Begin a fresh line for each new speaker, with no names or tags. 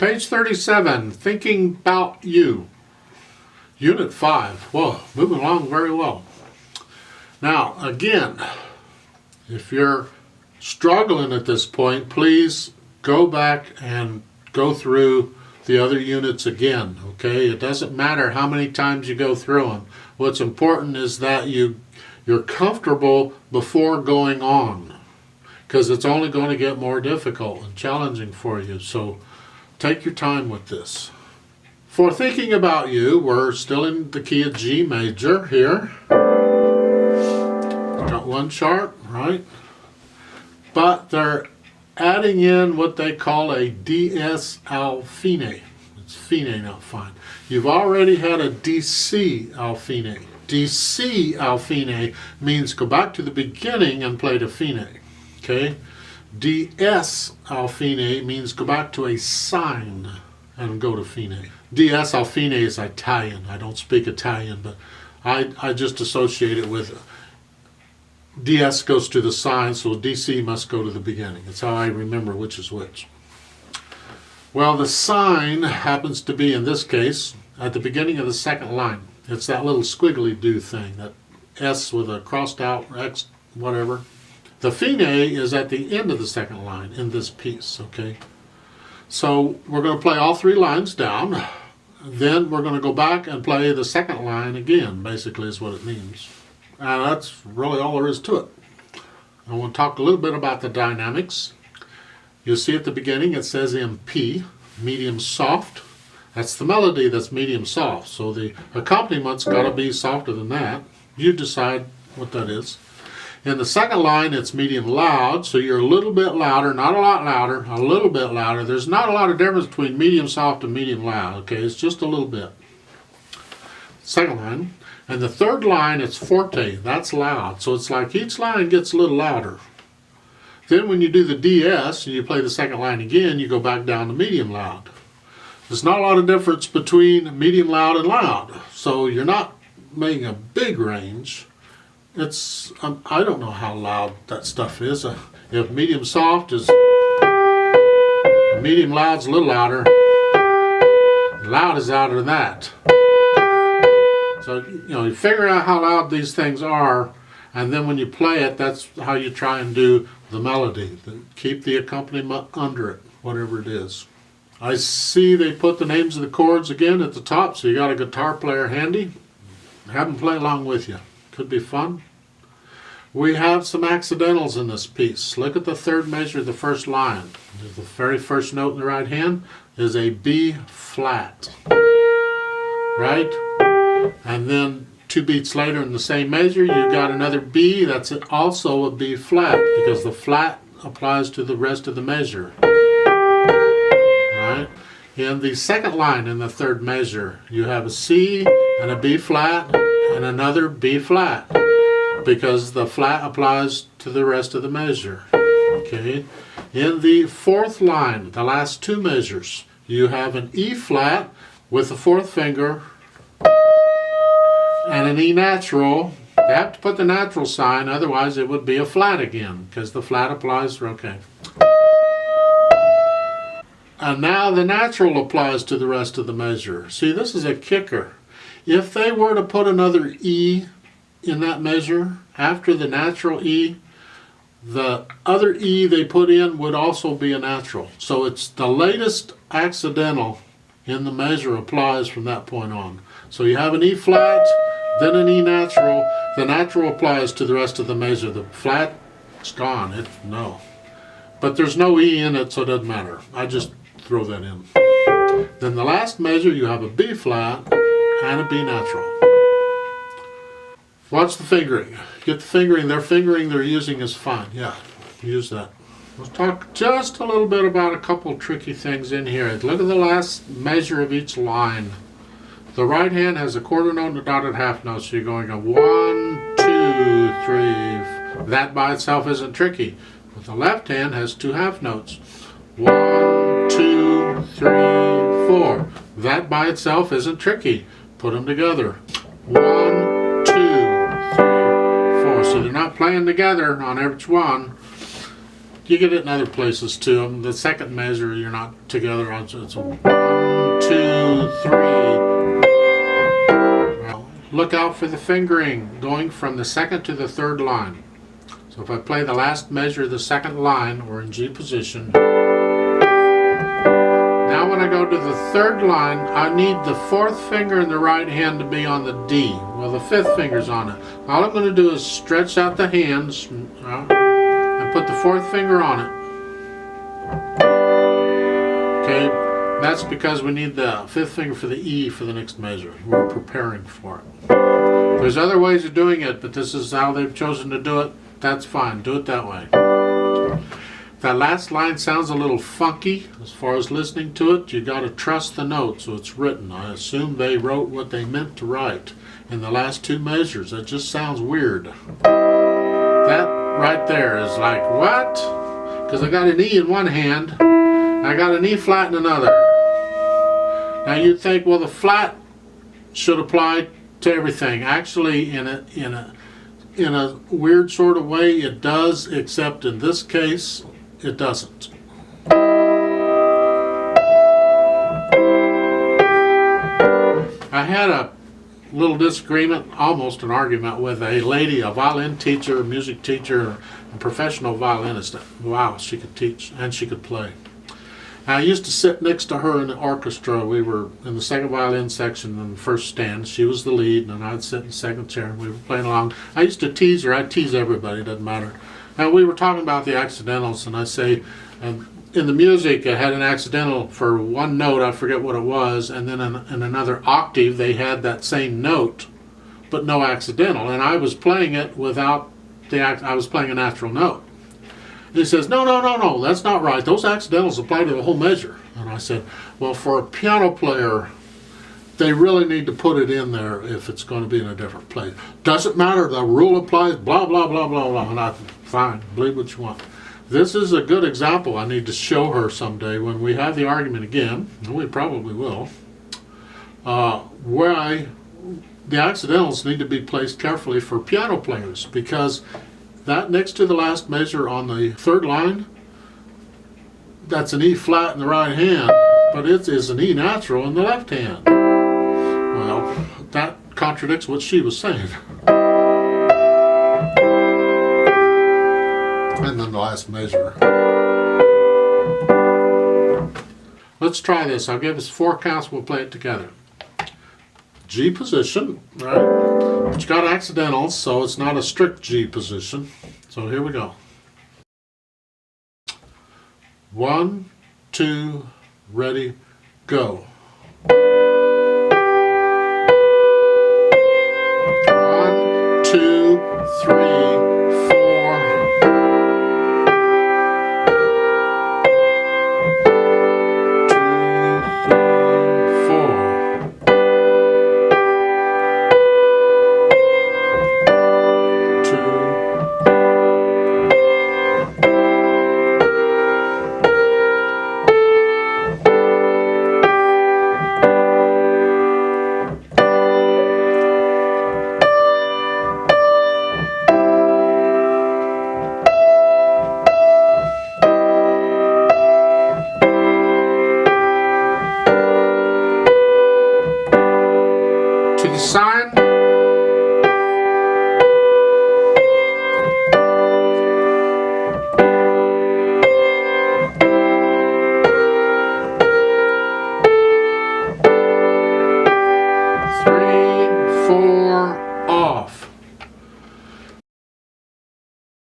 Page 37, Thinking Bout You, Unit 5. Whoa, moving along very well. Now, again, if you're struggling at this point, please go back and go through the other units again, okay? It doesn't matter how many times you go through them. What's important is that you're comfortable before going on, because it's only going to get more difficult and challenging for you. So take your time with this. For Thinking About You, we're still in the key of G major here. Got one sharp, right? But they're adding in what they call a DS Alfine. It's fine, not fine. You've already had a DC Alfine. DC Alfine means go back to the beginning and play the fine. Okay? DS Alfine means go back to a sign and go to fine. DS Alfine is Italian. I don't speak Italian, but I just associate it with DS goes to the sign, so DC must go to the beginning. That's how I remember which is which. Well, the sign happens to be, in this case, at the beginning of the second line. It's that little squiggly do thing, that S with a crossed out X, whatever. The fine is at the end of the second line in this piece, okay? So we're going to play all three lines down. Then we're going to go back and play the second line again, basically is what it means. And that's really all there is to it. I want to talk a little bit about the dynamics. You'll see at the beginning it says MP, medium soft. That's the melody that's medium soft. So the accompaniment got to be softer than that. You decide what that is. In the second line, it's medium loud, so you're a little bit louder, not a lot louder, a little bit louder. There's not a lot of difference between medium soft and medium loud, okay? It's just a little bit. Second line. And the third line, it's forte. That's loud. So it's like each line gets a little louder. Then when you do the DS and you play the second line again, you go back down to medium loud. There's not a lot of difference between medium loud and loud. So you're not making a big range. It's, I don't know how loud that stuff is. If medium soft is, medium loud's a little louder. Loud is louder than that. So, you figure out how loud these things are, and then when you play it, that's how you try and do the melody. Keep the accompaniment under it, whatever it is. I see they put the names of the chords again at the top, so you got a guitar player handy. Have them play along with you. Could be fun. We have some accidentals in this piece. Look at the third measure of the first line. The very first note in the right hand is a B flat. Right? And then 2 beats later in the same measure, you got another B. That's also a B flat, because the flat applies to the rest of the measure. Right? In the second line in the third measure, you have a C and a B flat and another B flat, because the flat applies to the rest of the measure. Okay? In the fourth line, the last two measures, you have an E flat with the fourth finger and an E natural. You have to put the natural sign, otherwise it would be a flat again, because the flat applies, okay. And now the natural applies to the rest of the measure. See, this is a kicker. If they were to put another E in that measure after the natural E, the other E they put in would also be a natural. So it's the latest accidental in the measure applies from that point on. So you have an E flat, then an E natural. The natural applies to the rest of the measure. The flat, it's gone. No. But there's no E in it, so it doesn't matter. I just throw that in. Then the last measure, you have a B flat and a B natural. Watch the fingering. Get the fingering. Their fingering they're using is fine. Yeah, use that. Let's talk just a little bit about a couple tricky things in here. Look at the last measure of each line. The right hand has a quarter note and a dotted half note, so you're going a 1, 2, 3. That by itself isn't tricky. But the left hand has 2 half notes. 1, 2, 3, 4. That by itself isn't tricky. Put them together. 1, 2, 3, 4. So they're not playing together on each one. You get it in other places too. The second measure, you're not together. It's 1, 2, 3. Well, look out for the fingering going from the second to the third line. So if I play the last measure of the second line, we're in G position. Now when I go to the third line, I need the fourth finger in the right hand to be on the D. Well, the fifth finger's on it. All I'm going to do is stretch out the hands and put the fourth finger on it. Okay, that's because we need the fifth finger for the E for the next measure. We're preparing for it. There's other ways of doing it, but this is how they've chosen to do it. That's fine. Do it that way. That last line sounds a little funky as far as listening to it. You got to trust the notes, so it's written. I assume they wrote what they meant to write in the last two measures. That just sounds weird. That right there is like, what? Because I got an E in one hand, I got an E flat in another. Now you'd think, well, the flat should apply to everything. Actually, in a weird sort of way, it does, except in this case, it doesn't. I had a little disagreement, almost an argument, with a lady, a violin teacher, music teacher, a professional violinist. Wow, she could teach and she could play. I used to sit next to her in the orchestra. We were in the second violin section in the first stand. She was the lead, and I'd sit in the second chair, and we were playing along. I used to tease her. I'd tease everybody, it doesn't matter. And we were talking about the accidentals, and I say, in the music, it had an accidental for one note, I forget what it was, and then in another octave, they had that same note, but no accidental. And I was playing it without I was playing a natural note. He says, no, that's not right. Those accidentals apply to the whole measure. And I said, well, for a piano player, they really need to put it in there if it's going to be in a different place. Doesn't matter, the rule applies, blah, blah, blah, blah, blah. And I said, fine, believe what you want. This is a good example I need to show her someday when we have the argument again, and we probably will, where the accidentals need to be placed carefully for piano players, because that next to the last measure on the third line, that's an E flat in the right hand, but it is an E natural in the left hand. Well, that contradicts what she was saying. And then the last measure. Let's try this. I'll give us 4 counts, we'll play it together. G position, right? But you got accidentals, so it's not a strict G position. So here we go. 1, 2, ready, go. 1, 2, 3, 4. 4 off.